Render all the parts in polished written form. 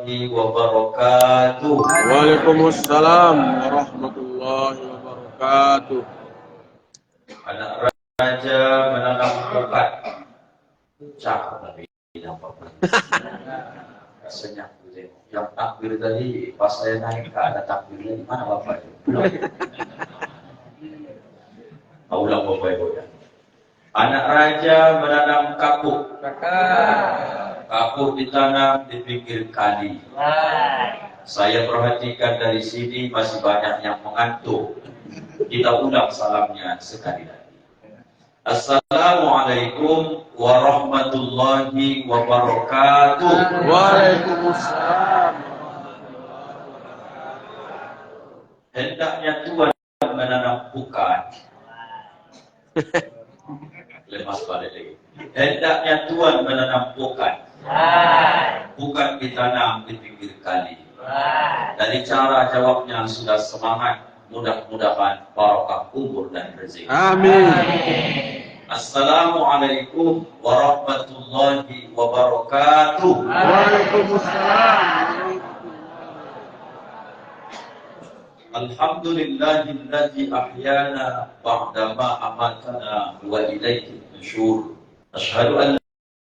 wabarakatuh. Waalaikumsalam warahmatullahi wabarakatuh. Anak raja menanam pukat. Cakap tapi nampak. Rasanya yang takbir tadi pas saya naik ke ada takbirnya di mana bapak itu? Belum. Ulang bapak ibu ya. Anak raja menanam kapuk. Kapuk ditanam di pinggir kali. Saya perhatikan dari sini masih banyak yang mengantuk. Kita ulang salamnya sekali lagi. Assalamualaikum warahmatullahi wabarakatuh. Waalaikumsalam. Hendaknya Tuhan menanam pukat. Lemas balik lagi. Hendaknya Tuhan menanam pukat. Bukan ditanam di pinggir kali. Dari cara jawabnya sudah semangat. Mudah-mudahan barokah umur dan rezeki. Amin. Assalamualaikum warahmatullahi wabarakatuh. Waalaikumsalam. Alhamdulillahilladzi ahyana ba'dama amatana wa ilaihi nusyur. Asyhadu an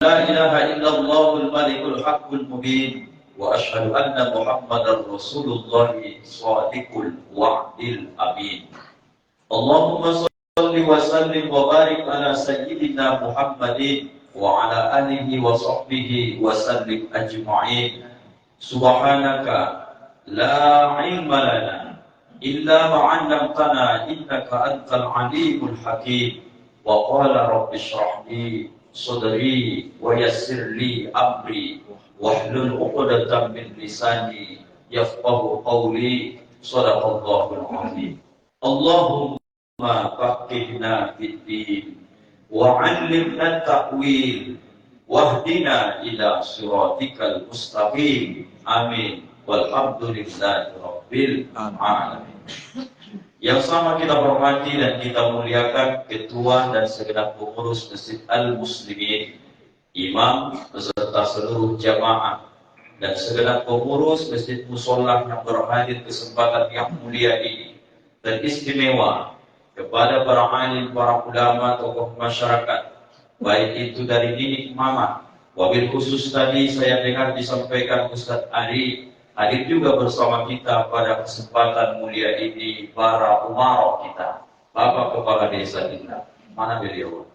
la ilaha illallahul malikul haqqul mubin wa asyhadu anna Muhammadar Rasulullah shadiqul wa'dil amin. Allahumma shalli wa sallim wa barik ala sayyidina Muhammadin wa ala alihi wa sahbihi wa sallim ajma'in. Subhanaka la ilma lana illa ma 'allamtana innaka antal alimul hakim. Wa qala rabbi shrah li sadri wa yassir li amri wahlul 'uqdatam min lisani yafqahu qawli. Shadaqallahul azim. Allahumma faqihna fid din wa 'allimna ta'wil wahdina ila siratikal mustaqim. Amin. Walhamdulillahi rabbil alamin. Yang sama kita hormati dan kita muliakan ketua dan segenap pengurus Masjid Al-Muslimin, imam beserta seluruh jamaah dan segenap pengurus Masjid Musholla yang berhadir kesempatan yang mulia ini, dan istimewa kepada para alim, para ulama, tokoh masyarakat, baik itu dari didik mama. Wabil khusus tadi saya dengar disampaikan Ustadz Ari hadir juga bersama kita pada kesempatan mulia ini, para umarok kita, Bapak Kepala Desa kita. Mana beliau?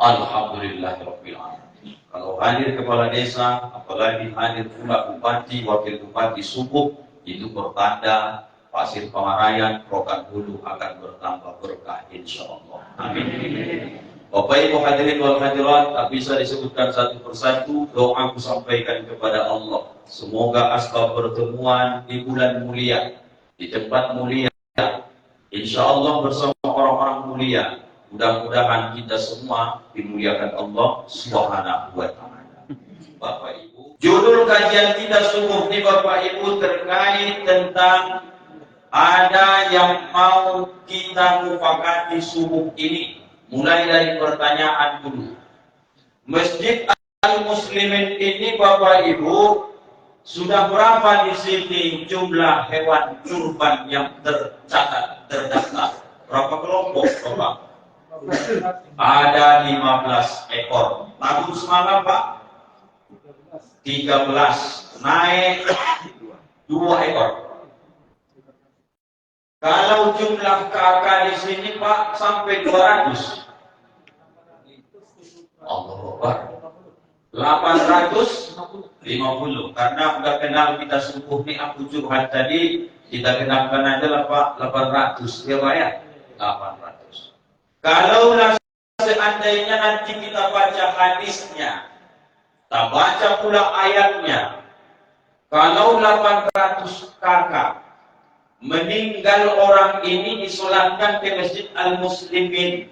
Alhamdulillahirabbil alamin. Kalau hadir Kepala Desa, apalagi hadir pula Bupati, Wakil Bupati Subuk, itu bertanda Pasir Pangarayan, Rokan Hulu akan bertambah berkah insyaallah. Amin. Bapak Ibu hadirin wal hadirat, tak bisa disebutkan satu persatu. Doa aku sampaikan kepada Allah, semoga asbab pertemuan di bulan mulia, di tempat mulia, insya Allah bersama orang-orang mulia, mudah-mudahan kita semua dimuliakan Allah Subhanahu wa ta'ala. Bapak Ibu, judul kajian kita subuh ini Bapak Ibu terkait tentang ada yang mau kita mufakati subuh ini. Mulai dari pertanyaan dulu. Masjid Al-Muslimin ini Bapak Ibu, sudah berapa di sini jumlah hewan kurban yang tercatat, terdaftar? Berapa kelompok Bapak? Ada 15 ekor. Tahun semalam Pak? 13. Naik 2 ekor. Kalau jumlah kakak di sini Pak sampai 200. Allah Akbar. 850. Karena udah kenal kita subuh nih Abu Jurhan tadi, kita kenalkan aja lah Pak 800 ya Pak ya. 800. Kalau seandainya nanti kita baca hadisnya, kita baca pula ayatnya. Kalau 800 kakak meninggal orang ini disolatkan ke Masjid Al-Muslimin,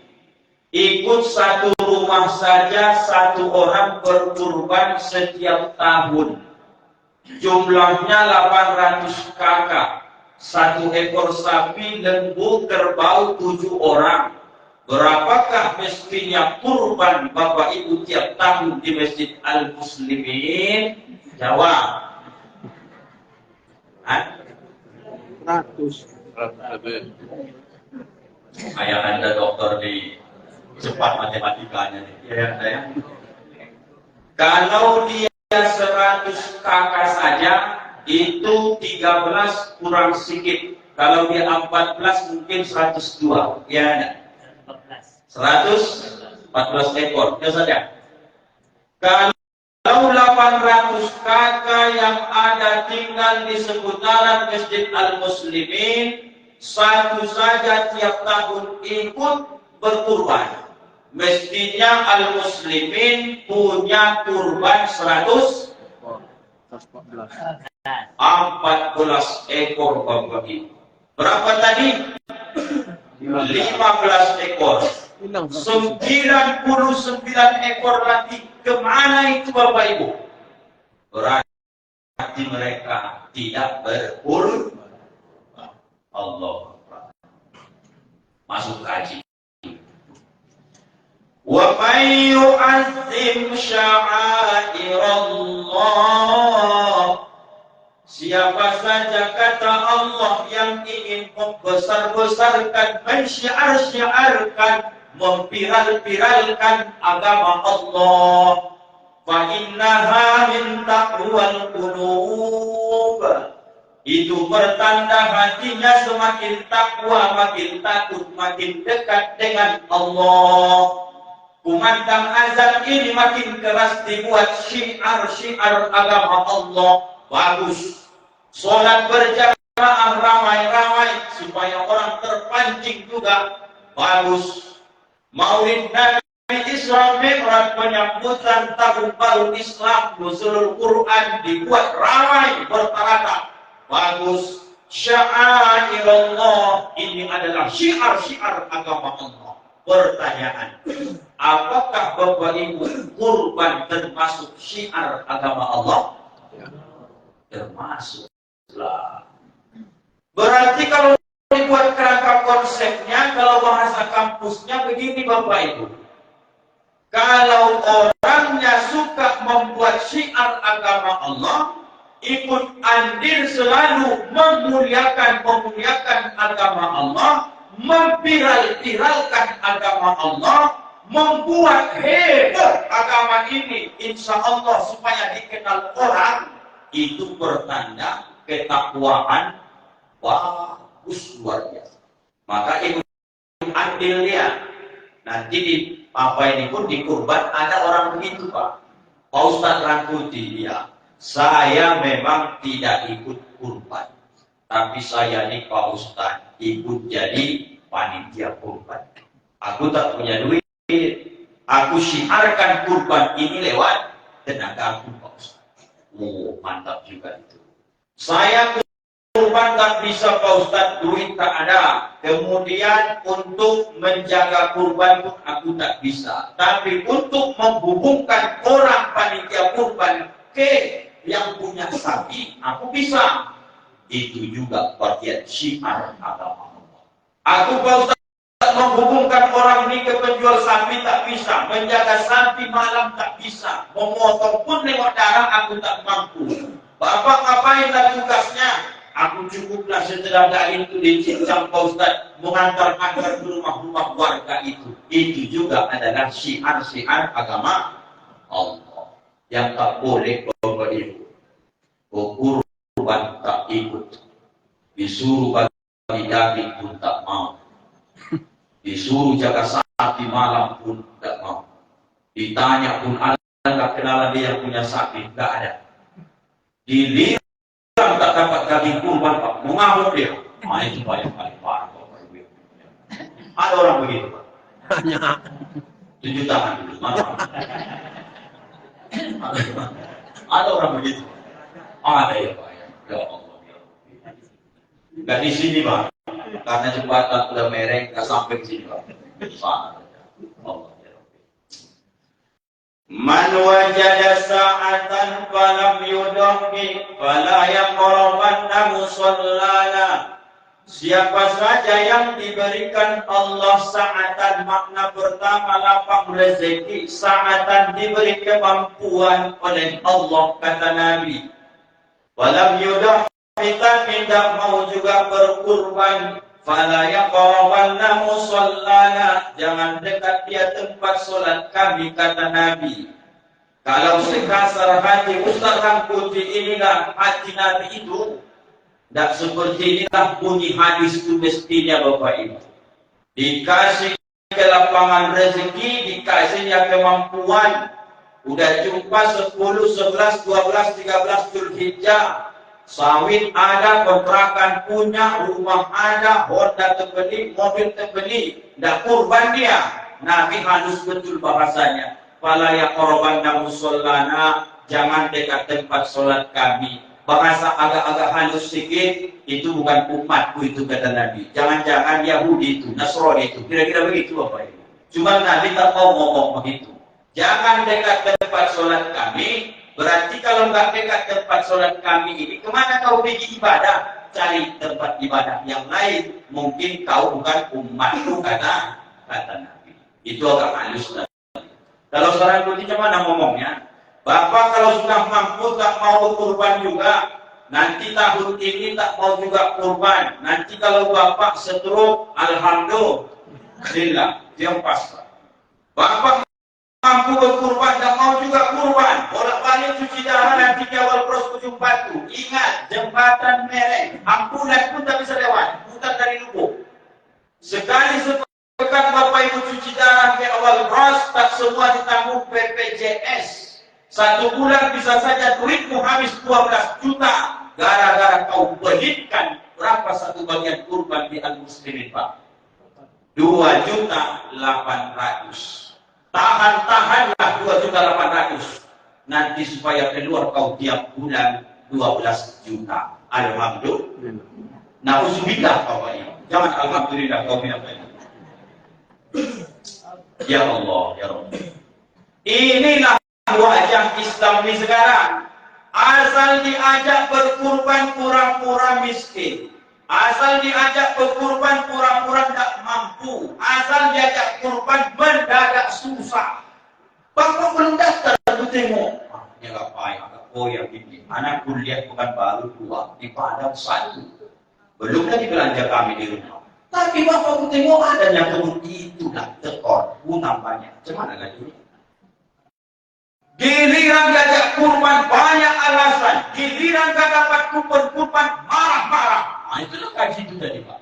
ikut satu rumah saja satu orang berkurban setiap tahun, jumlahnya 800 kakak, 1 ekor sapi lembu kerbau 7 orang, Berapakah mestinya kurban Bapak Ibu tiap tahun di Masjid Al-Muslimin? Jawab. 100 lebih. Ayah Anda dokter di cepat matematikanya nih. Ya, saya. Kalau dia 100 kakak saja, itu 13 kurang sedikit. Kalau dia 14 mungkin 102. Ya, 114 ekor. Ya saja. Kalau 800 kakak yang ada tinggal di seputaran Masjid Al-Muslimin, satu saja tiap tahun ikut berkurban. Mestinya Al-Muslimin punya kurban 114 ekor Bapak Ibu. Berapa tadi? 15 ekor. 99 ekor lagi kemana itu Bapak Ibu? Berarti mereka tidak berkurban. Allah masuk kaji. Wa may yu'azzim sya'airallah, siapa saja kata Allah yang ingin membesar-besarkan, mensyiar-syiarkan, memviral-viralkan agama Allah, fa innaha min taqwal qulub, itu pertanda hatinya semakin takwa, makin takut, makin dekat dengan Allah. Kumandang azan ini makin keras dibuat syiar-syiar agama Allah. Bagus. Sholat berjamaah ramai-ramai supaya orang terpancing juga. Bagus. Maulid Nabi Isra Mi'raj, penyambutan tahun baru Islam, nuzulul Quran dibuat ramai bertaratak. Bagus. Sya'airallah, ini adalah syiar-syiar agama Allah. Pertanyaan, apakah Bapak Ibu kurban termasuk syiar agama Allah? Termasuklah. Berarti kalau dibuat kerangka konsepnya, kalau bahasa kampusnya begini Bapak Ibu. Kalau orangnya suka membuat syiar agama Allah, ikut andil selalu memuliakan agama Allah, memviral-viralkan agama Allah, membuat heboh agama ini, insya Allah supaya dikenal orang, itu pertanda ketakwaan bagus luar biasa. Maka ibu andil dia. Nanti di apa ini pun di kurban ada orang begitu Pak. Pak Ustadz Rangkuti dia. Saya memang tidak ikut kurban, tapi saya ini Pak Ustadz ikut jadi panitia kurban. Aku tak punya duit, aku syiarkan kurban ini lewat tenaga aku Pak Ustadz. Oh, mantap juga itu. Saya kurban tak bisa Pak Ustadz, duit tak ada. Kemudian untuk menjaga kurban pun aku tak bisa. Tapi untuk menghubungkan orang panitia kurban ke yang punya sapi, aku bisa. Itu juga bagian syiar agama Allah. Aku Pak Ustaz menghubungkan orang ini ke penjual sapi tak bisa, menjaga sapi malam tak bisa, memotong pun lewat darah aku tak mampu. Bapak ngapainlah tugasnya? Aku cukuplah setelah itu dicincang Pak Ustaz, mengantar-antar ke rumah-rumah warga itu. Itu juga adalah syiar-syiar agama Allah. Yang tak boleh Bapak Ibu, kurban tak ikut, disuruh bagi daging pun tak mau, disuruh jaga sapi malam pun tak mau, ditanya pun ada nggak kenalan dia yang punya sapi, nggak ada, dilihat tak dapat daging kurban Pak, mengamuk dia. Nah itu Pak yang paling parah Bapak Ibu. Ada orang begitu Pak? Banyak. Tunjuk tangan dulu, mana? Ada orang begitu? Ada ya Pak. Ya Allah. Gak di sini Pak. Karena jembatan udah mereng, gak sampai ke sini Pak. Sana. Allah. Man wajada sa'atan falam yudhhi fala yaqrabanna musallana. Siapa saja yang diberikan Allah sa'atan, makna pertama lapang rezeki, sa'atan diberi kemampuan oleh Allah, kata Nabi. Walam yudah, kita tidak mau juga berkurban. Fala yaqrabanna musallana, jangan dekat dia tempat solat kami, kata Nabi. Kalau sekasar hati Ustaz Rangkuti inilah hati Nabi itu, tidak seperti inilah bunyi hadis itu mestinya Bapak Ibu. Dikasih kelapangan rezeki, dikasihnya kemampuan. Udah jumpa 10, 11, 12, 13 Zulhijjah. Sawit ada, kontrakan punya, rumah ada, Honda terbeli, mobil terbeli. Tidak kurban dia. Nabi halus betul bahasanya. Fala yaqrabanna musallana, jangan dekat tempat solat kami. Bahasa agak-agak halus sedikit, itu bukan umatku itu, kata Nabi. Jangan-jangan Yahudi itu, Nasrani itu, kira-kira begitu Bapak Ibu. Cuma Nabi tak mau ngomong begitu. Jangan dekat tempat sholat kami, berarti kalau nggak dekat tempat sholat kami ini, kemana kau pergi ibadah? Cari tempat ibadah yang lain. Mungkin kau bukan umatku, kata Nabi. Itu agak halus. Kalau seorang putih mana ngomongnya? Bapak kalau sudah mampu tak mau kurban juga, nanti tahun ini tak mau juga kurban. Nanti kalau Bapak stroke, alhamdulillah, dia pasrah. Bapak mampu berkurban, tak mau juga kurban, bolak-balik cuci darah nanti di awal pros ujung batu. Ingat, jembatan Mereng, ambulan pun tak bisa lewat, putar dari Lubuk. Sekali sepekan Bapak Ibu cuci darah di awal pros, tak semua ditanggung BPJS. 1 bulan bisa saja duitmu habis 12 juta gara-gara kau pelitkan. Berapa 1 bagian kurban di Al-Muslimin, Pak? 2.800.000. Tahan-tahanlah 2.800.000. Nanti supaya keluar kau tiap bulan 12 juta. Alhamdulillah. Nauzubillah kau ini. Jangan alhamdulillah kau bilang tadi. Ya Allah, ya Rabbi. Inilah wajah Islam di sekarang. Asal diajak berkurban pura-pura miskin. Asal diajak berkurban pura-pura tidak mampu. Asal diajak kurban mendadak susah. Bapak belum daftar, aku tengok. Ya gak payah, gak koyak ini. Anak kuliah bukan baru 2, di Padang 1. Belum lagi belanja kami di rumah. Tapi Bapak aku tengok adanya turun itulah tekor, nampaknya. Cuman lagi ini. Giliran diajak kurban banyak alasan. Giliran gak dapat kurban marah-marah. Nah itulah kaji itu tadi Pak.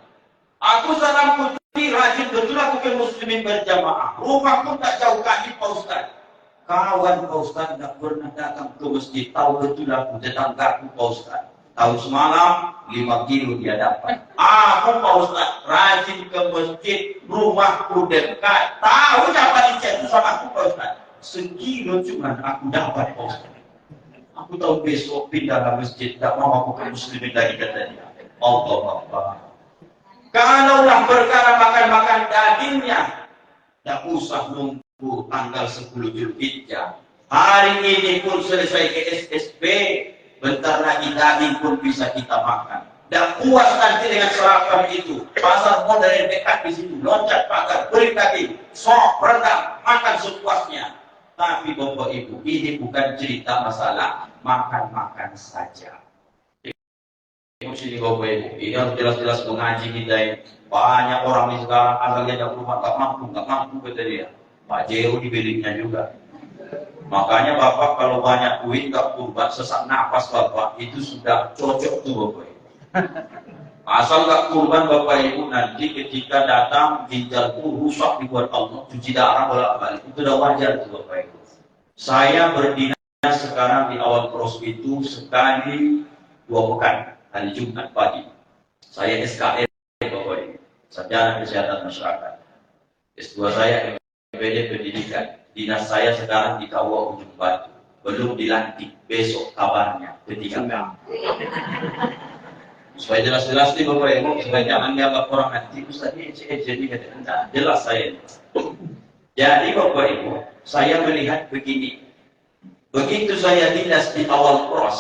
Aku salam putih rajin betul aku ke muslimin berjamaah. Rumah pun tak jauh kaki Pak Ustaz. Kawan Pak Ustaz tak pernah datang ke masjid. Tahu betul aku tetanggaku Pak Ustaz. Tahu semalam 5 kilo dia dapat. Aku Pak Ustaz rajin ke masjid. Rumahku dekat. Tahu dapat licin sama aku Pak Ustaz. Sekilo cuma aku dapat Pak Ustaz. Aku tahu besok pindah ke masjid, tak mau aku ke muslimin lagi, kata dia. Allah Allah. Kalaulah perkara makan-makan dagingnya, tak usah nunggu tanggal 10 Zulhijjah. Hari ini pun selesai ke SSB, bentar lagi daging pun bisa kita makan. Dan puas nanti dengan sarapan itu. Pasar modern dekat di situ, loncat pagar, beli daging, sok, rendang, makan sepuasnya. Tapi Bapak Ibu, ini bukan cerita masalah makan-makan saja. Sini Bapak Ibu, ini harus jelas-jelas mengaji kita ini. Banyak orang di sekarang asal dia rumah tak mampu kata dia. Pak Jero dibelinya juga. Makanya Bapak kalau banyak duit tak kurban, sesak nafas Bapak, itu sudah cocok tuh Bapak Ibu. Asal tak kurban Bapak Ibu, nanti ketika datang ginjalku rusak dibuat Allah, cuci darah bolak-balik, itu sudah wajar tuh Bapak Ibu. Saya berdinas sekarang di awal pros itu sekali 2 pekan, hari Jumat pagi. Saya SKM Bapak Ibu, Sarjana Kesehatan Masyarakat. S2 saya MPD Pendidikan. Dinas saya sekarang di Kawa Ujung Batu. Belum dilantik, besok kabarnya ketiga. Supaya jelas-jelas nih Bapak Ibu, supaya jangan dianggap orang anti Ustaz ini jadi jelas saya. Jadi Bapak Ibu, saya melihat begini. Begitu saya dinas di awal pros,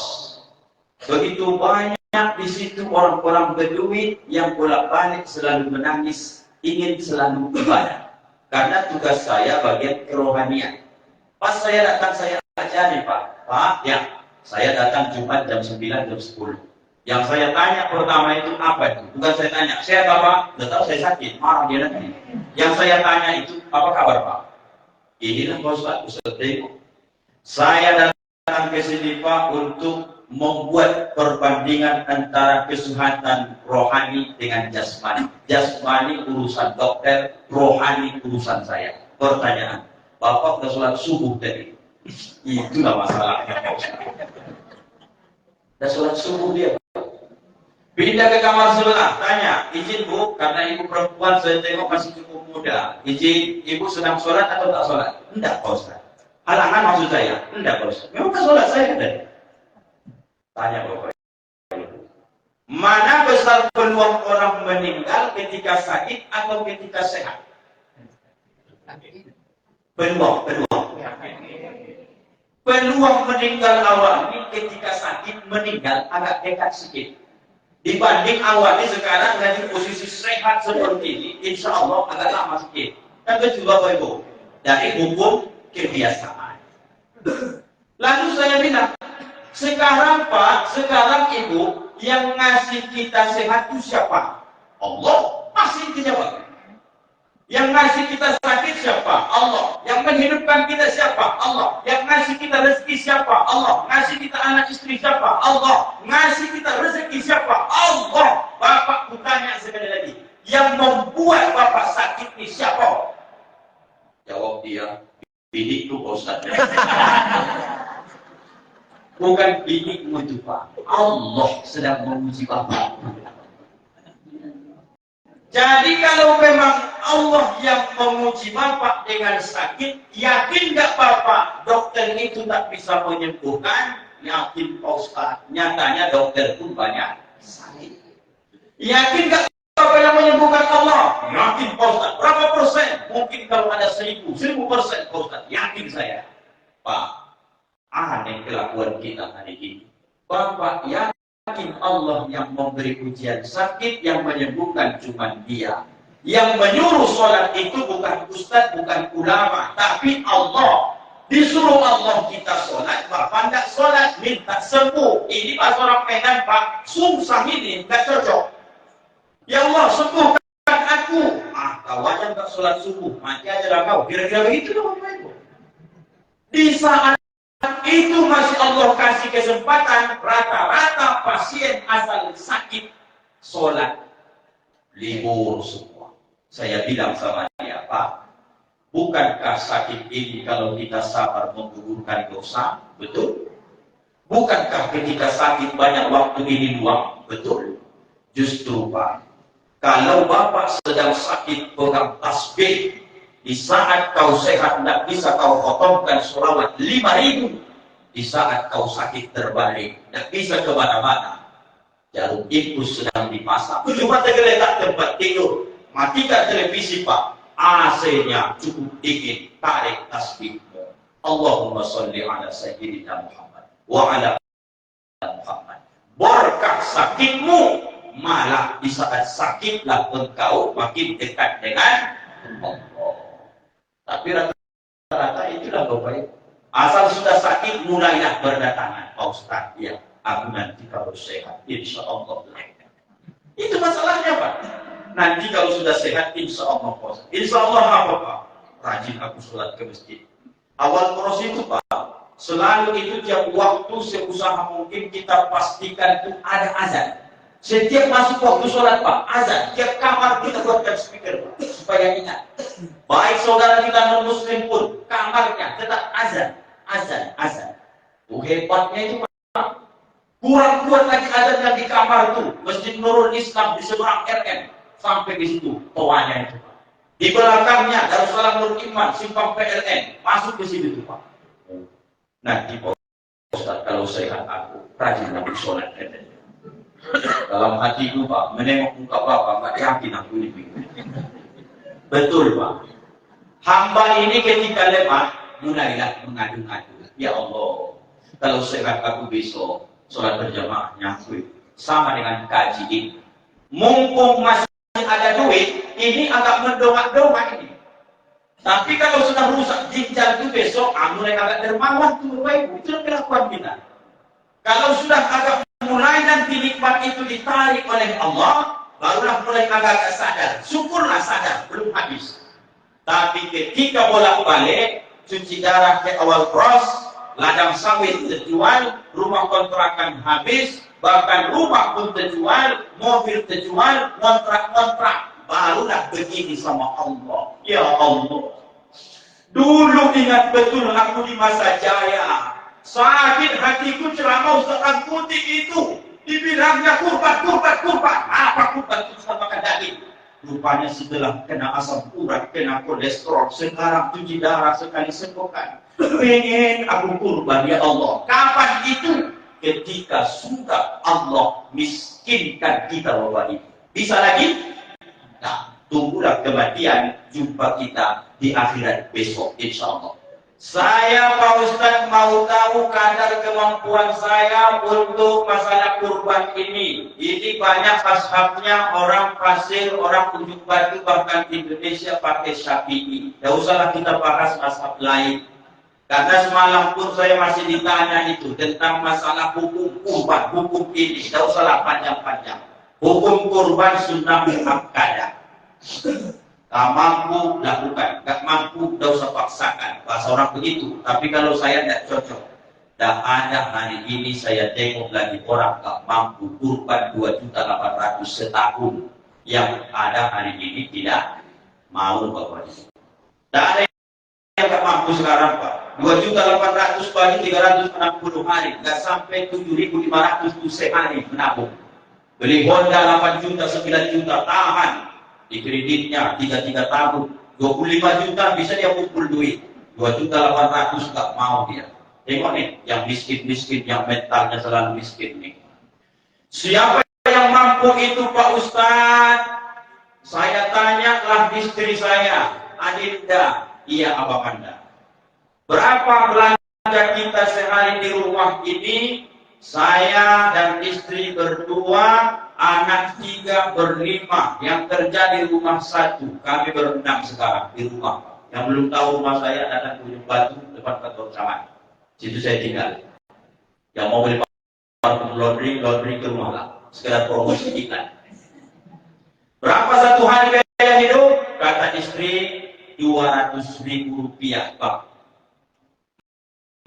Begitu banyak di situ orang-orang berduit yang bolak-balik selalu menangis, ingin selalu ibadah. Karena tugas saya bagian kerohanian. Pas saya datang, saya ajari, Pak, ya, saya datang Jumat jam 9, jam 10. Yang saya tanya pertama itu apa itu? Bukan saya tanya, saya Bapak, nggak tahu saya sakit, marah dia nanti. Yang saya tanya itu, apa kabar Pak? Inilah Pak Ustaz tengok. Saya datang ke sini Pak untuk membuat perbandingan antara kesehatan rohani dengan jasmani. Jasmani urusan dokter, rohani urusan saya. Pertanyaan, Bapak udah sholat subuh tadi? Itulah masalahnya Pak Ustaz. Udah sholat subuh dia. Pindah ke kamar sebelah, tanya, izin Bu, karena ibu perempuan saya tengok masih cukup muda. Izin, ibu sedang sholat atau tak sholat? Enggak, Pak Ustaz. Halangan maksud saya? Enggak, Pak Ustaz. Memang tak sholat saya tadi. Tanya Bapak. Mana besar peluang orang meninggal ketika sakit atau ketika sehat? Peluang. Peluang meninggal awal ini ketika sakit meninggal agak dekat sedikit. Dibanding awalnya sekarang dari posisi sehat seperti ini, insya Allah agak lama sedikit. Kan betul Bapak Ibu, dari hukum kebiasaan. Lalu saya bilang, sekarang Pak, sekarang Ibu, yang ngasih kita sehat itu siapa? Allah. Masih dijawab. Yang ngasih kita sakit siapa? Allah. Yang menghidupkan kita siapa? Allah. Yang ngasih kita rezeki siapa? Allah. Ngasih kita anak istri siapa? Allah. Ngasih kita rezeki siapa? Allah. Bapak kutanya sekali lagi, yang membuat Bapak sakit ini siapa? Jawab dia, binikku Ustaz. Bukan binikmu itu Pak. Allah sedang menguji Bapak. Jadi kalau memang Allah yang menguji Bapak dengan sakit, yakin nggak Bapak dokter itu tak bisa menyembuhkan? Yakin Pak Ustaz. Nyatanya dokter pun banyak sakit. Yakin nggak Bapak yang menyembuhkan Allah? Yakin Pak Ustaz. Berapa persen? Mungkin kalau ada 1000% Pak Ustaz. Yakin saya. Pak, aneh kelakuan kita hari ini. Bapak yakin Allah yang memberi ujian sakit, yang menyembuhkan cuma Dia. Yang menyuruh sholat itu bukan ustaz, bukan ulama, tapi Allah. Disuruh Allah kita sholat, Bapak tidak sholat, minta sembuh. Ini pas orang Medan Pak, susah ini, tidak cocok. Ya Allah, sembuhkan aku. Kau aja nggak sholat subuh, mati aja lah kau. Kira-kira begitu dong Bapak Ibu. Di saat itu masih Allah kasih kesempatan, rata-rata pasien asal sakit sholat libur semua. Saya bilang sama dia, Pak, bukankah sakit ini kalau kita sabar menggugurkan dosa? Betul? Bukankah ketika sakit banyak waktu ini luang? Betul? Justru Pak, kalau Bapak sedang sakit pegang tasbih, di saat kau sehat tidak bisa kau khotomkan sholawat 5.000. Di saat kau sakit terbalik, tidak bisa kemana-mana. Jarum infus sedang dipasang. Cuma tergeletak tempat tidur. Matikan televisi Pak. AC-nya cukup dingin. Tarik tasbihmu. Allahumma sholli ala sayyidina Muhammad wa ala Muhammad. Berkah sakitmu, malah di saat sakitlah engkau makin dekat dengan Allah. Tapi rata-rata itulah Bapak Ibu. Asal sudah sakit mulailah berdatangan. Pak Ustaz, ya, aku nanti kalau sehat, insya Allah. Itu masalahnya Pak. Nanti kalau sudah sehat, insya Allah Pak Ustaz. Insya Allah apa Pak? Rajin aku sholat ke masjid. Awal proses itu Pak, selalu itu tiap waktu seusaha mungkin kita pastikan itu ada azan. Setiap masuk waktu sholat Pak, azan. Tiap kamar kita buatkan speaker Pak, supaya ingat. Baik saudara kita non-muslim pun, kamarnya tetap azan. Hebatnya itu Pak. Kurang kuat lagi azan yang di kamar itu. Masjid Nurul Islam di seberang RN. Sampai di situ, toanya itu Pak. Di belakangnya, Darussalam Nur Iman, simpang PLN. Masuk ke situ Pak. Nanti Pak Ustaz, kalau sehat aku, rajin aku sholat. Dalam hatiku Pak, menengok muka Bapak, nggak yakin aku ini. Betul Pak. Hamba ini ketika lemah, mulailah mengadu-ngadu. Ya Allah, kalau sehat aku besok, sholat berjamaah nyangkut sama dengan kaji ini. Mumpung masih ada duit, ini agak mendongak-dongak ini. Tapi kalau sudah rusak ginjal itu besok, mulai agak dermawan tuh, itu kelakuan kita. Kalau sudah agak mulai nanti nikmat itu ditarik oleh Allah, barulah mulai agak sadar. Syukurlah sadar, belum habis. Tapi ketika bolak-balik, cuci darah ke awal cross, ladang sawit terjual, rumah kontrakan habis, bahkan rumah pun terjual, mobil terjual, kontrak-kontrak, barulah begini sama Allah. Ya Allah, dulu ingat betul aku di masa jaya, sakit hatiku ceramah Ustaz Angkuti itu, dibilangnya kurban. Apa kurban itu sama makan daging? Rupanya setelah kena asam urat, kena kolesterol, sekarang cuci darah sekali sepekan. Pengen aku kurban, ya Allah. Kapan itu? Ketika sudah Allah miskinkan kita bapak ibu. Bisa lagi? Nah, tunggulah kematian, jumpa kita di akhirat besok, insya Allah. Saya Pak Ustadz mau tahu kadar kemampuan saya untuk masalah kurban ini. Ini banyak ashabnya, orang pasir, orang ujung batu, bahkan Indonesia pakai Syafi'i. Tidak usahlah kita bahas ashab lain. Karena semalam pun saya masih ditanya itu tentang masalah hukum kurban, hukum ini. Tidak usahlah panjang-panjang. Hukum kurban sunnah muakkadah. Tak mampu lakukan, tak mampu tidak usah paksakan. Bahasa orang begitu. Tapi kalau saya tidak cocok, tidak ada hari ini saya tengok lagi orang tak mampu kurban 2.800.000 setahun. Yang ada hari ini tidak mau bapak ibu. Tidak ada yang tak mampu sekarang Pak. 2.800.000 bagi 360 hari, nggak sampai 7.500 itu sehari menabung. Beli Honda 8 juta, 9 juta, tahan. Di kreditnya 3 tahun 25 juta bisa dia kumpul duit. 2.800.000 nggak mau dia. Tengok nih, yang miskin, yang mentalnya selalu miskin nih. Siapa yang mampu itu Pak Ustadz? Saya tanyalah istri saya, Adinda, iya Abang Anda. Berapa belanja kita sehari di rumah ini? Saya dan istri berdua, anak 3 berlima, yang kerja di rumah 1. Kami berenam sekarang di rumah. Yang belum tahu rumah saya datang ke Ujung Batu depan kantor camat. Situ saya tinggal. Yang mau beli parfum laundry ke rumah lah. Sekedar promosi iklan. Berapa satu hari biaya hidup? Kata istri 200.000 rupiah Pak.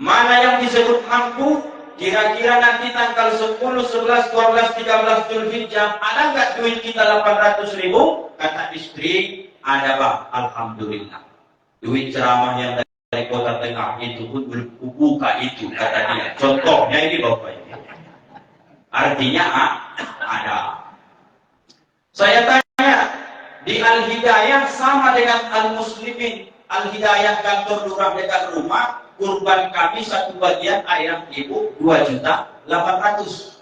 Mana yang disebut mampu? Kira-kira nanti tanggal 10, 11, 12, 13 Zulhijjah ada nggak duit kita 800.000? Kata istri, ada Bang, alhamdulillah. Duit ceramah yang dari kota tengah itu pun belum buka itu, kata dia. Contohnya ini Bapak ini. Artinya ada. Saya tanya, di Al-Hidayah sama dengan Al-Muslimin. Al-Hidayah kantor lurah dekat rumah, kurban kami satu bagian ayam ibu 2.800.000.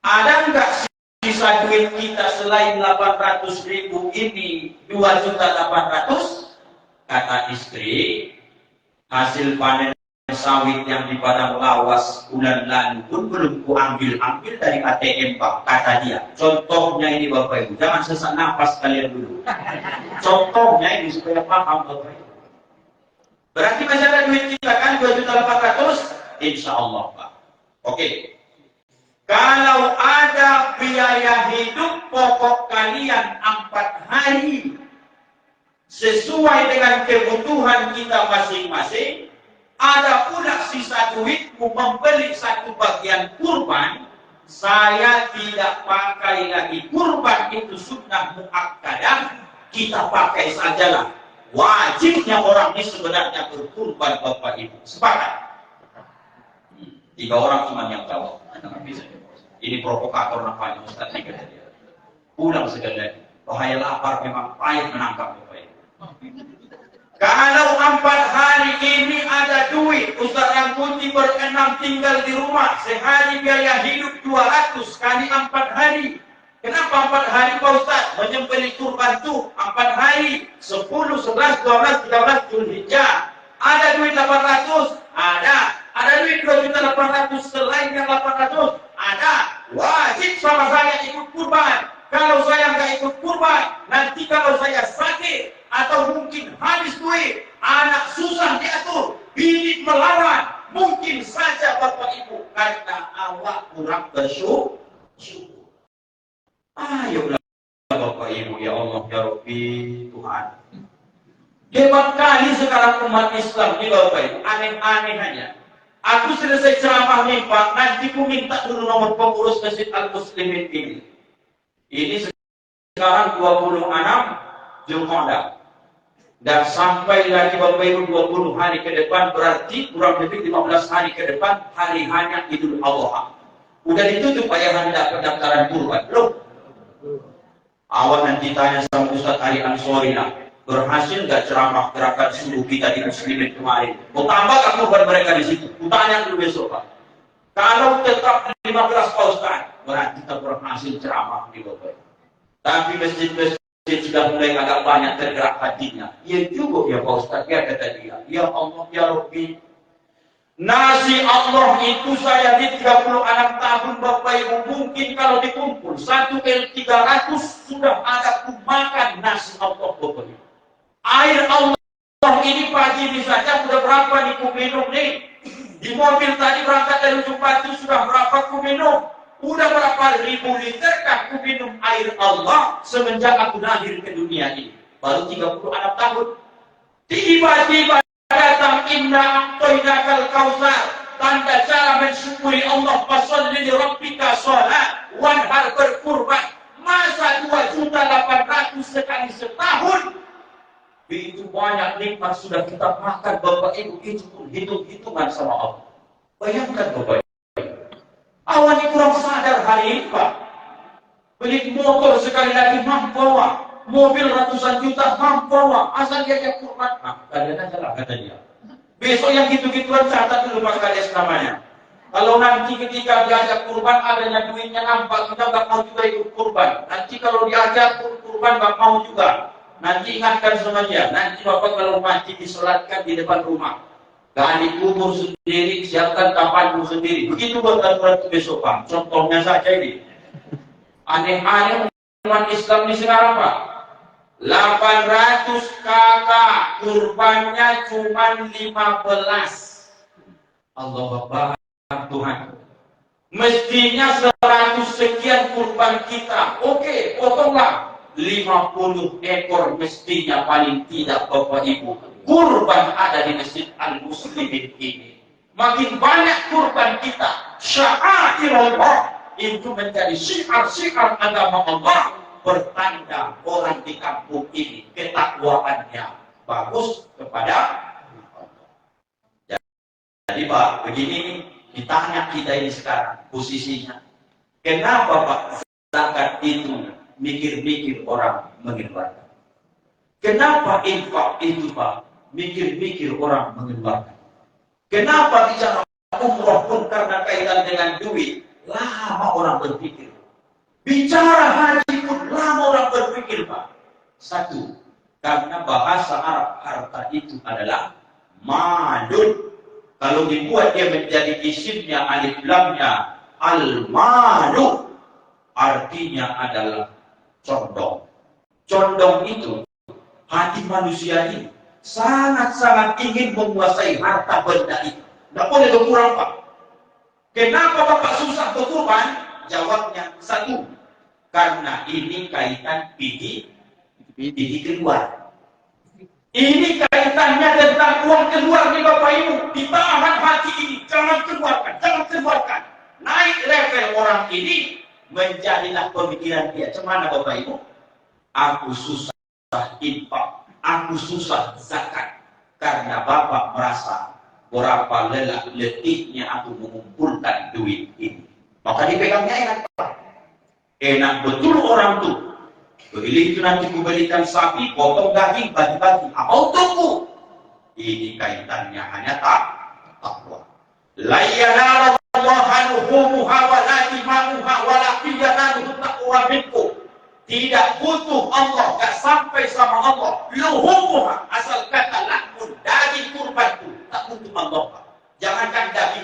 Ada enggak sisa duit kita selain 800.000 ini 2.800.000? Kata istri, hasil panen sawit yang di padang lawas bulan lalu pun belum kuambil dari ATM Pak, kata dia. Contohnya ini Bapak Ibu, jangan sesak nafas kalian dulu. Contohnya ini supaya paham Bapak Ibu. Berarti masih ada duit kita kan 2.800.000? Insya Allah Pak. Oke. Kalau ada biaya hidup pokok kalian 4 hari sesuai dengan kebutuhan kita masing-masing, ada pula sisa duitmu membeli satu bagian kurban, saya tidak pakai lagi. Kurban itu sunnah muakkadah, kita pakai sajalah. Wajibnya orang ini sebenarnya berkurban Bapak Ibu. Sepakat? 3 orang cuma yang jawab. Ini provokator namanya Ustaz Tiga. Pulang sekali lagi. Bahaya lapar memang payah menangkap Bapak Ibu. Kalau 4 hari ini ada duit, Ustaz Angkuti berenam tinggal di rumah, sehari biaya hidup 200 kali 4 hari. Kenapa 4 hari Pak Ustaz? Menyembelih kurban itu 4 hari, 10, 11, 12, 13 Zulhijjah. Ada duit 800? Ada. Ada duit 2.800.000, selainnya 800, ada. Wajib sama saya ikut kurban. Kalau saya nggak ikut kurban, nanti kalau saya sakit atau mungkin habis duit, anak susah diatur, bini melawan, mungkin saja Bapak Ibu karena awak kurang bersyukur. Ayo Bapak Ibu, ya Allah ya Rabbi Tuhan. Hebat kali sekarang umat Islam ini Bapak Ibu, aneh-aneh hanya. Aku selesai ceramah nih Pak, nanti ku minta dulu nomor pengurus Masjid Al-Muslimin ini. Ini sekarang 26 Zulqa'dah. Dan sampai lagi Bapak Ibu 20 hari ke depan, berarti kurang lebih 15 hari ke depan hari hanya Idul Adha. Udah ditutup ayahanda pendaftaran kurban belum? Awal nanti tanya sama Ustaz Ari Ansori, berhasil nggak ceramah gerakan subuh kita di Muslimin kemarin? Mau tambah gak kurban mereka di situ? Kutanya dulu besok Pak. Kalau tetap 15 Pak Ustaz, berarti kita berhasil ceramah di Bapak. Tapi masjid-masjid sudah mulai agak banyak tergerak hatinya. Ya juga ya Pak Ustaz, ya kata dia. Ya Allah ya Rabbi, nasi Allah itu saya di 36 tahun Bapak Ibu, mungkin kalau dikumpul 1 L300 sudah ada ku makan nasi Allah Bapak Ibu. Air Allah ini pagi ini saja sudah berapa nih ku minum nih. Di mobil tadi berangkat dari ujung Batu sudah berapa ku minum. Udah berapa ribu liter kan ku minum air Allah semenjak aku lahir ke dunia ini. Baru 36 tahun. Tiba-tiba datang inna a'tainakal kautsar, tanda cara mensyukuri Allah, fasholli li rabbika shalah wanhar, berkurban. Masa 2.800.000 sekali setahun? Begitu banyak nikmat sudah kita makan Bapak Ibu, itu pun hitung-hitungan sama Allah. Bayangkan Bapak Ibu. Awalnya kurang sadar hari ini Pak. Beli motor sekali lagi mampu bawa, mobil ratusan juta mampu bawa, asal dia kurban. Nah, kalian aja lah kata dia. Besok yang gitu-gituan catat dulu Pak Kades namanya. Kalau nanti ketika diajak kurban adanya duitnya nampak, kita nggak mau juga ikut kurban. Nanti kalau diajak kurban nggak mau juga. Nanti ingatkan sama dia. Nanti Bapak kalau mati disolatkan di depan rumah. Gak dikubur sendiri, siapkan kapanmu sendiri. Begitu buat aturan itu besok Pak. Contohnya saja ini. Aneh-aneh umat Islam ini sekarang Pak. 800 kakak, kurbannya cuma 15. Allah Akbar Tuhan. Mestinya 100 sekian kurban kita. Oke, potonglah. 50 ekor mestinya paling tidak Bapak Ibu. Kurban ada di Masjid Al-Muslimin ini. Makin banyak kurban kita, sya'airullah, itu menjadi syiar-syiar agama Allah, bertanda orang di kampung ini ketakwaannya bagus kepada Allah. Jadi Pak, begini ditanya kita ini sekarang posisinya. Kenapa Pak zakat itu mikir-mikir orang mengeluarkan? Kenapa infak itu Pak mikir-mikir orang mengeluarkan? Kenapa bicara umroh pun karena kaitan dengan duit lama orang berpikir? Bicara haji pun lama orang berpikir Pak. Satu, karena bahasa Arab harta itu adalah malun. Kalau dibuat dia menjadi isimnya alif lamnya al-malu, artinya adalah condong. Condong itu hati manusia ini sangat-sangat ingin menguasai harta benda itu. Tidak boleh berkurang Pak. Kenapa Bapak susah berkurban? Jawabnya satu, karena ini kaitan bini keluar. Ini kaitannya tentang uang keluar nih Bapak Ibu. Ditahan hati ini, jangan keluarkan. Naik level orang ini, menjadilah pemikiran dia. Cemana Bapak Ibu? Aku susah infak, aku susah zakat, karena Bapak merasa berapa lelah letihnya aku mengumpulkan duit ini. Maka dipegangnya enak Pak. Enak betul orang tuh. Begitu itu nanti kuberikan sapi, potong daging, bagi-bagi. Apa untukku? Ini kaitannya hanya takwa. La yanalallaha luhumuha wa la dima'uha wa la yanaluhu taqwa minkum. Tidak butuh Allah, gak sampai sama Allah. Luhumuha, asal kata lahmun, daging kurban itu tak butuh Allah. Jangankan daging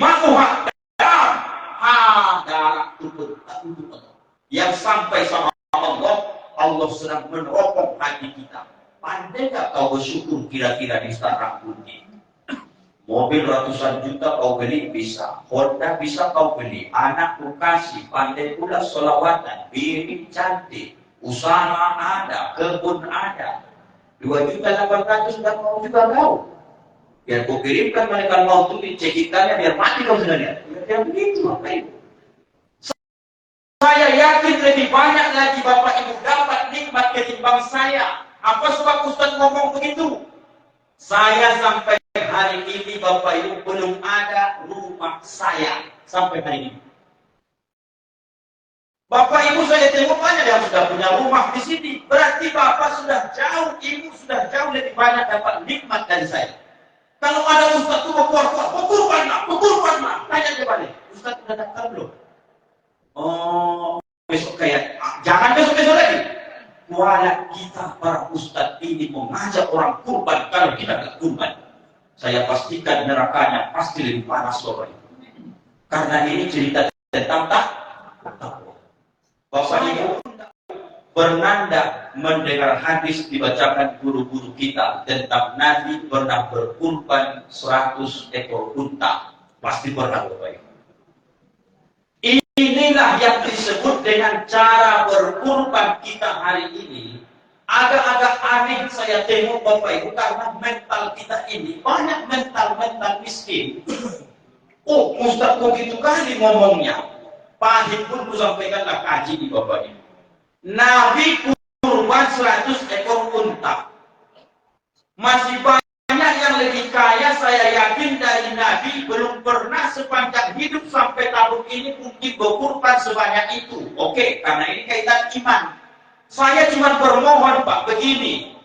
dimau darah turun untuk Allah. Yang sampai sama Allah sedang meneropong hati kita. Pandai gak kau bersyukur kira-kira di Starang Putih? Mobil ratusan juta kau beli bisa, Honda bisa kau beli, anak kau kasih, pandai pula sholawatan, bini cantik, usaha ada, kebun ada, 2.800.000 sudah mau juga kau. Biar kau kirimkan mereka mau tuh dicekikannya biar mati kau sebenarnya. Ya begitu apa itu? Saya yakin lebih banyak lagi Bapak Ibu dapat nikmat ketimbang saya. Apa sebab Ustaz ngomong begitu? Saya sampai hari ini Bapak Ibu belum ada rumah saya sampai hari ini. Bapak Ibu saya tengok banyak yang sudah punya rumah di sini. Berarti Bapak sudah jauh, Ibu sudah jauh lebih banyak dapat nikmat dari saya. Kalau ada Ustaz itu berkorban mah, tanya dia balik. Ustaz sudah daftar belum? Oh, besok kayak jangan besok lagi. Kuala kita para ustaz ini mengajak orang kurban kalau kita tidak kurban. Saya pastikan nerakanya pasti lebih panas Bapak Ibu. Karena ini cerita tentang takwa. Bapak Ibu pernah mendengar hadis dibacakan guru-guru kita tentang Nabi pernah berkurban 100 ekor unta? Pasti pernah Bapak Ibu. Inilah yang disebut dengan cara berkurban kita hari ini. Agak-agak aneh saya tengok Bapak Ibu karena mental kita ini banyak mental miskin. Oh, Ustaz kok gitu kali ngomongnya. Pahit pun ku sampaikanlah kaji di Bapak Ibu. Nabi kurban 100 ekor unta. Masih banyak yang lebih kaya saya yakin dari Nabi belum pernah sepanjang hidup sampai tahun ini mungkin berkurban sebanyak itu. Oke, karena ini kaitan iman. Saya cuma bermohon Pak begini,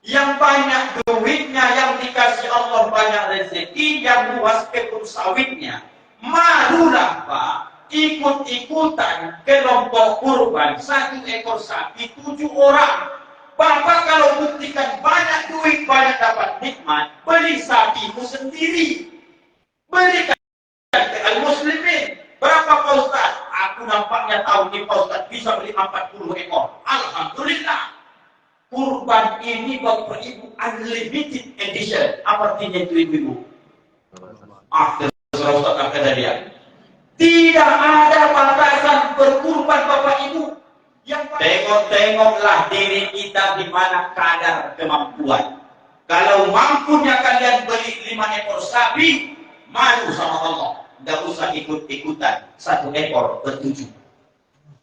yang banyak duitnya, yang dikasih Allah banyak rezeki, yang luas kebun sawitnya, malulah Pak ikut-ikutan kelompok kurban 1 ekor sapi 7 orang. Bapak kalau buktikan banyak duit, banyak dapat nikmat, beli sapimu sendiri. Berikan ke al-muslimin. Berapa Pak Ustaz? Aku nampaknya tahun ini Pak Ustaz bisa beli 40 ekor. Alhamdulillah. Kurban ini Bapak Ibu unlimited edition. Apa artinya itu Ibu? Terserah Ustaz kata dia. Tidak ada batasan berkurban Bapak Ibu. Tengok-tengoklah diri kita di mana kadar kemampuan. Kalau mampunya kalian beli 5 ekor sapi, malu sama Allah. Tidak usah ikut-ikutan 1 ekor ke-7.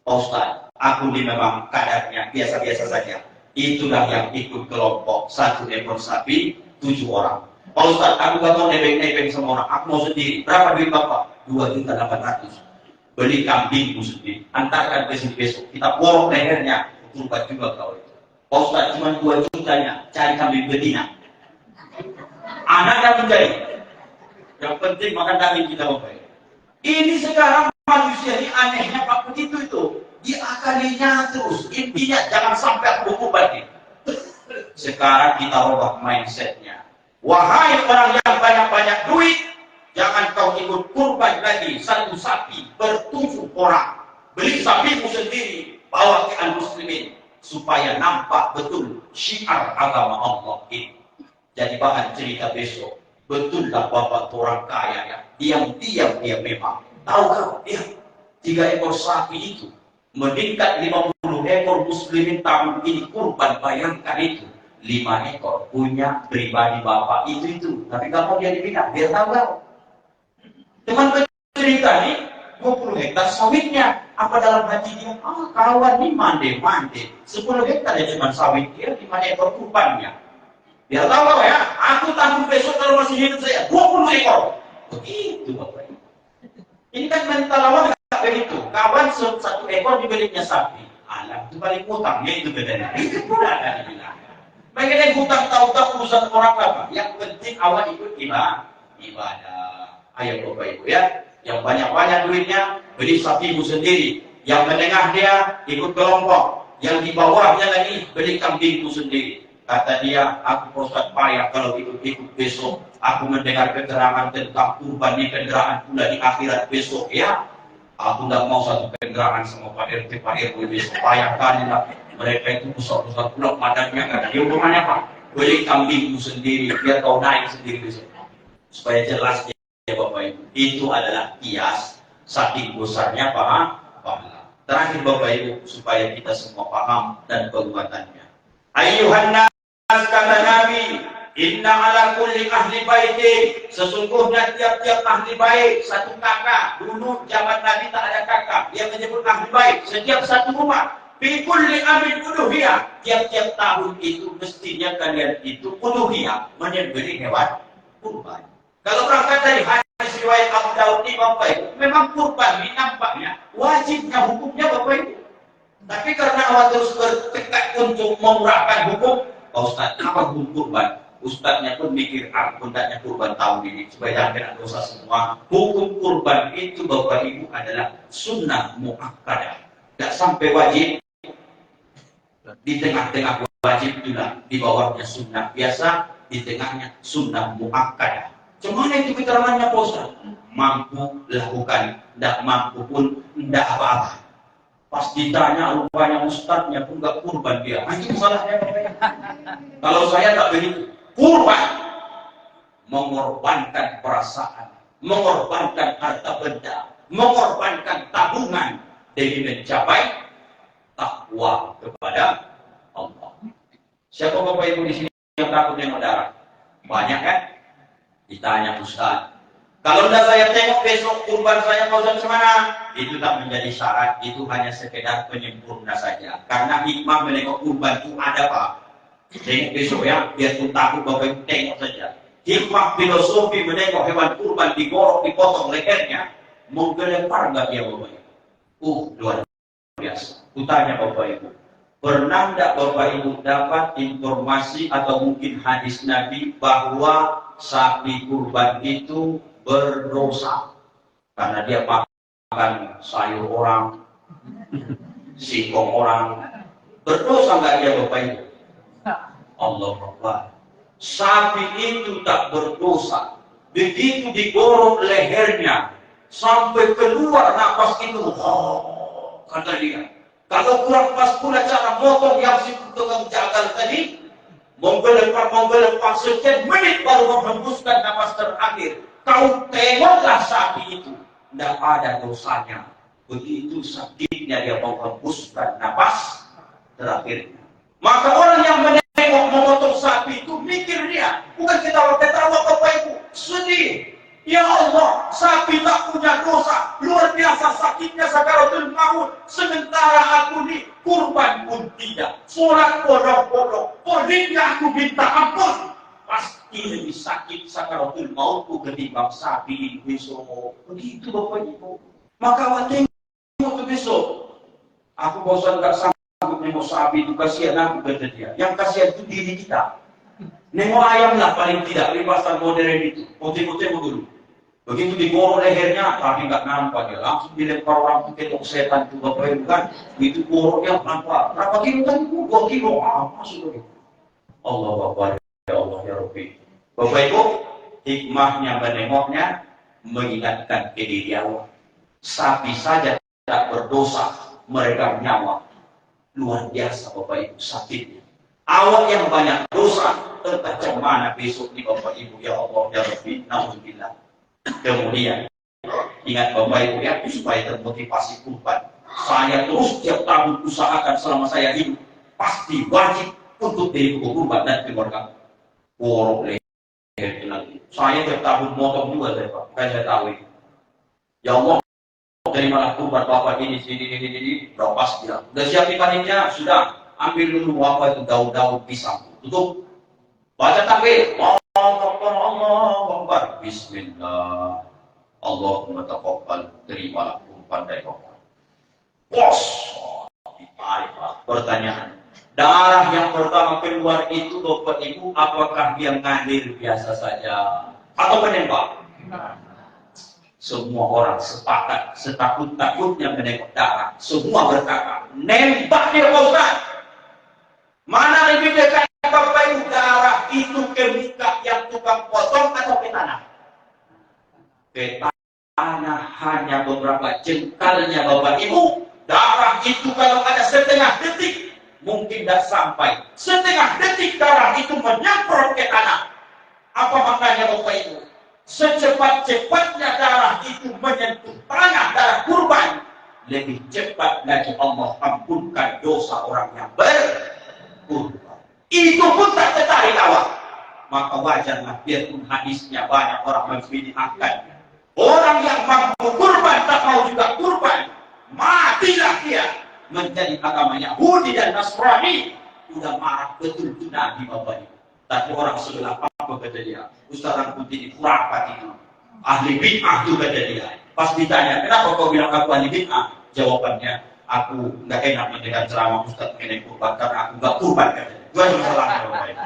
Ustaz, aku ini memang kadarnya biasa-biasa saja. Itulah yang ikut kelompok 1 ekor sapi 7 orang. Pak Ustaz, aku gak mau nebeng-nebeng sama orang. Aku mau sendiri. Berapa duit Bapak? 2.800.000. Beli kambingmu sendiri, antarkan ke sini besok. Kita borong lehernya, kurban juga kau itu. Pak Ustaz, cuma 2 jutanya, cari kambing betina. Anaknya mencari. Yang penting makan daging kita Bapak. Ini sekarang manusia ini anehnya Pak begitu itu. Diakalinya terus. Intinya jangan sampai aku kurban. Sekarang kita rubah mindsetnya. Wahai orang yang banyak-banyak duit, jangan kau ikut kurban lagi 1 sapi ber-7 orang. Beli sapimu sendiri, bawa ke al-muslimin supaya nampak betul syiar agama Allah ini. Jadi bahan cerita besok. Betullah Bapak orang kaya ya. Diam-diam dia memang. Tahu kau? Ya, 3 ekor sapi itu meningkat 50 ekor muslimin tahun ini kurban. Bayangkan itu. 5 ekor punya pribadi Bapak itu. Tapi kamu dia dibilang, biar tahu kau. Teman cerita nih 20 hektar sawitnya. Apa dalam hati dia? Kawan ini mande-mande 10 hektar ya cuma sawit dia, 5 ekor kurbannya. Biar tahu kau ya, aku tanggung besok kalau masih hidup saya 20 ekor. Begitu Bapak. Ini kan mental awal gak begitu. Kawan 1 ekor dibelinya sapi. Alam itu paling utangnya itu bedanya. Itu pula ada dibilang. Bagaimana hutang tahu-tahu urusan orang apa? Yang penting awal ikut ibadah. Ayo Bapak Ibu ya, yang banyak-banyak duitnya beli sapimu sendiri, yang menengah dia ikut kelompok, yang di bawahnya lagi beli kambingmu sendiri. Kata dia, aku Ustaz payah kalau ikut besok. Aku mendengar keterangan tentang kurban di kendaraan pula di akhirat besok. Ya, aku tidak mau satu kendaraan sama Pak RT, Pak RW besok. Payah kali lah. Mereka itu pusat-pusat pula padannya. Dia hubungannya apa? Beli kambingmu sendiri, biar kau naik sendiri besok. Supaya jelas ya Bapak Ibu. Itu adalah kias. Saking besarnya pahala. Terakhir Bapak Ibu, supaya kita semua paham dan kekuatannya. Ayuhan nas, kata Nabi, inna ala kulli ahli baiti, sesungguhnya tiap-tiap ahli bait satu kakak. Dulu zaman Nabi tak ada kakak, dia menyebut ahli bait setiap satu rumah. Fi kulli amin uluhiyah, tiap-tiap tahun itu mestinya kalian itu uluhiyah, menyembelih hewan kurban. Kalau berangkat dari hadis riwayat Abu Daud ini Bapak Ibu, memang kurban ini nampaknya wajibnya hukumnya Bapak Ibu. Tapi karena awak terus bertekad untuk memurahkan hukum, Pak Ustaz, apa hukum kurban? Ustaznya pun mikir, hendaknya kurban tahun ini supaya jangan kena dosa semua. Hukum kurban itu Bapak Ibu adalah sunnah muakkadah. Tidak sampai wajib, di tengah-tengah wajib juga, di bawahnya sunnah biasa, di tengahnya sunnah muakkadah. Cemana itu keterangannya Pak Ustaz? Mampu lakukan, tidak mampu pun tidak apa-apa. Pas ditanya rupanya ustadznya pun gak kurban dia. Itu salahnya. Kalau saya tak begitu. Kurban. Mengorbankan perasaan. Mengorbankan harta benda. Mengorbankan tabungan. Demi mencapai takwa kepada Allah. Siapa Bapak Ibu di sini yang takut dengan darah? Banyak kan? Ditanya Ustaz. Kalau tidak saya tengok besok kurban saya mau kemana? Itu tak menjadi syarat, itu hanya sekedar penyempurna saja. Karena hikmah menengok kurban itu ada Pak. Tengok besok ya, biar pun takut Bapak Ibu tengok saja. Hikmah filosofi menengok hewan kurban digorok, dipotong lehernya, menggelempar nggak dia Bapak Ibu? Luar biasa. Utanya Bapak Ibu. Pernah tidak Bapak Ibu dapat informasi atau mungkin hadis Nabi bahwa sapi kurban itu berdosa karena dia makan sayur orang, singkong orang? Berdosa nggak dia Bapak Ibu? Allah Akbar. Sapi itu tak berdosa. Begitu digorok lehernya sampai keluar napas itu, kata dia. Kalau kurang pas pula cara motong yang si tukang jagal tadi, menggelempar sekian menit baru menghembuskan napas terakhir. Kau tengoklah sapi itu, tidak ada dosanya. Begitu sakitnya dia menghembuskan napas terakhirnya. Maka orang yang menengok memotong sapi itu mikir dia, bukan kita ketawa Bapak Ibu, sedih. Ya Allah, sapi tak punya dosa, luar biasa sakitnya sakaratul maut. Sementara aku ini kurban pun tidak, sholat bodok-bodok, podiknya aku minta ampun. Pasti lebih sakit sakaratul mautku ketimbang sapi ini besok. Begitu Bapak Ibu. Maka waktu itu besok, aku bosan gak sanggup nengok sapi itu, kasihan aku kata dia. Yang kasihan itu diri kita. Nengok ayam lah paling tidak, lipasan modern itu, putih-putih dulu. Begitu digorok lehernya, tapi nggak nampak dia. Langsung dilempar orang ketok setan itu Bapak Ibu kan. Itu goroknya nampak. Berapa kilo tadi? 2 kilo. Apa sudah? Allah Akbar. Ya Allah ya Rabbi. Bapak Ibu, hikmahnya menengoknya mengingatkan ke diri Allah. Sapi saja tidak berdosa, mereka nyawa. Luar biasa Bapak Ibu sakitnya. Awak yang banyak dosa, macam mana besok nih Bapak Ibu ya Allah ya Rabbi. Alhamdulillah. Kemudian ingat Bapak Ibu ya, supaya termotivasi kurban. Saya terus tiap tahun usahakan selama saya hidup pasti wajib untuk diri kurban dan keluarga. Gorok leher lagi. Saya tiap tahun motong juga saya Pak. Saya tahu ini. Ya Allah, dari mana kurban Bapak ini berapa dia? Sudah siap ikannya? Sudah. Ambil dulu apa itu daun-daun pisang. Tutup. Baca takbir. Allah Akbar. Bismillah. Allahumma taqabbal. Terimalah kurban dari Bapak. Bos. Ditariklah. Pertanyaan. Darah yang pertama keluar itu Bapak Ibu, apakah dia ngalir biasa saja atau menembak? Semua orang sepakat, setakut-takutnya menengok darah. Semua berkata, nembak dia Pak Ustaz. Mana lebih dekat Bapak Ibu, darah itu ke muka yang tukang potong atau ke tanah? Ke tanah, hanya beberapa jengkalnya Bapak Ibu. Darah itu kalau ada setengah detik, mungkin tidak sampai. Setengah detik darah itu menyemprot ke tanah. Apa maknanya Bapak Ibu? Secepat-cepatnya darah itu menyentuh tanah, darah kurban, lebih cepat lagi Allah ampunkan dosa orang yang berkurban. Itu pun tak tertarik awak. Maka wajarlah biarpun hadisnya banyak orang memfitnahkan. Orang yang mampu kurban tak mau juga kurban, matilah dia. Menjadi agama Yahudi dan Nasrani. Sudah marah betul itu Nabi Bapak Ibu. Tapi orang sebelah apa kata dia? Ustaz Putih kurang itu. Ahli bid'ah itu kata dia. Pas ditanya, kenapa kau bilang aku ahli bid'ah? Jawabannya, aku nggak enak mendengar ceramah Ustaz mengenai kurban karena aku nggak kurban katanya. Itu aja masalahnya Bapak Ibu.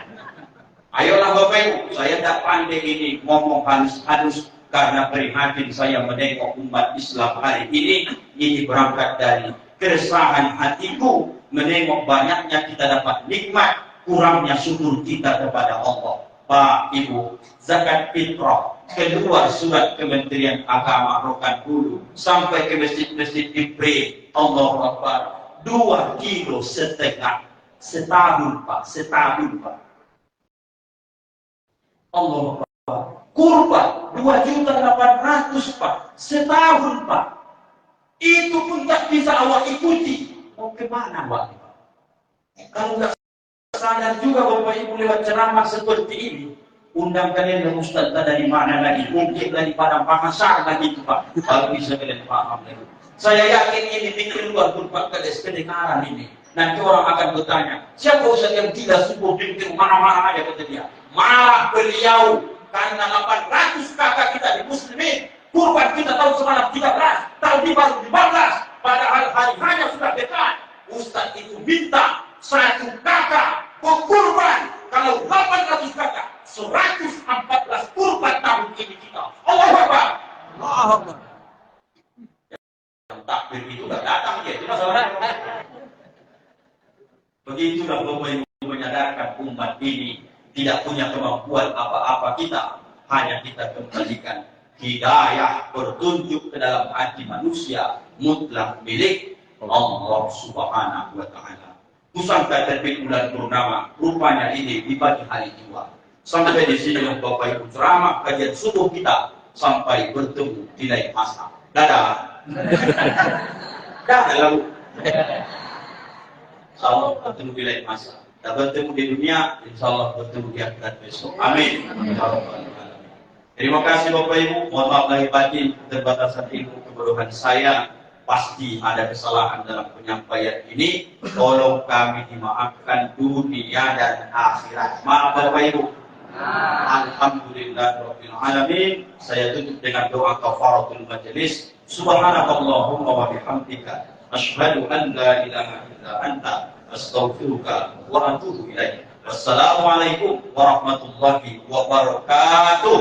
Ayolah Bapak Ibu, saya tidak pandai ini ngomong halus-halus karena prihatin saya menengok umat Islam hari ini berangkat dari keresahan hatiku menengok banyaknya kita dapat nikmat, kurangnya syukur kita kepada Allah. Pak Ibu, zakat fitrah keluar surat Kementerian Agama Rokan Hulu sampai ke masjid-masjid Ibrahim, Allah Akbar, 2,5 kilo setahun Pak, setahun Pak. Allah Akbar. Kurban 2.800.000 Pak, setahun Pak. Itu pun tak bisa awak ikuti. Mau kemana Pak? Kalau nggak sadar juga Bapak Ibu lewat ceramah seperti ini, undang kalian yang Ustaz dari mana lagi? Mungkin dari Padang Pangasar lagi itu Pak. Kalau bisa kalian paham lagi. Saya yakin ini bikin luar kurban kades kedengaran ini. Nanti orang akan bertanya, siapa Ustaz yang tidak subuh bikin mana-mana aja kata dia. Marah beliau karena 800 kakak kita di muslimin. Kurban kita tahun semalam 13, tahun ini baru 15. Padahal hari hanya sudah dekat. Ustaz itu minta 1 kakak berkurban. Kalau 800 kakak, 114 kurban tahun ini kita. Allahu Akbar. Allahu Akbar. Yang takbir itu gak datang dia. Itu masalahnya. Begitulah Bapak Ibu menyadarkan umat ini tidak punya kemampuan apa-apa kita. Hanya kita kembalikan hidayah bertunjuk ke dalam hati manusia mutlak milik Allah Subhanahu wa Ta'ala. Kusangka terbit bulan purnama, rupanya ini di pagi hari juga. Sampai di sini Bapak Ibu ceramah kajian subuh kita sampai bertemu di lain masa. Dadah. Dadah lalu. Insyaallah bertemu di lain masa. Dan bertemu di dunia, insyaallah bertemu di akhirat besok. Amin. Terima kasih Bapak Ibu. Mohon maaf lahir batin keterbatasan ilmu kebodohan saya. Pasti ada kesalahan dalam penyampaian ini. Tolong kami dimaafkan dunia dan akhirat. Maaf Bapak Ibu. Alhamdulillahirabbil alamin. Saya tutup dengan doa kafaratul majelis. Subhanakallahumma wa bihamdika asyhadu an la ilaha illa anta astaghfiruka wa atubu ilaik. Wassalamualaikum warahmatullahi wabarakatuh.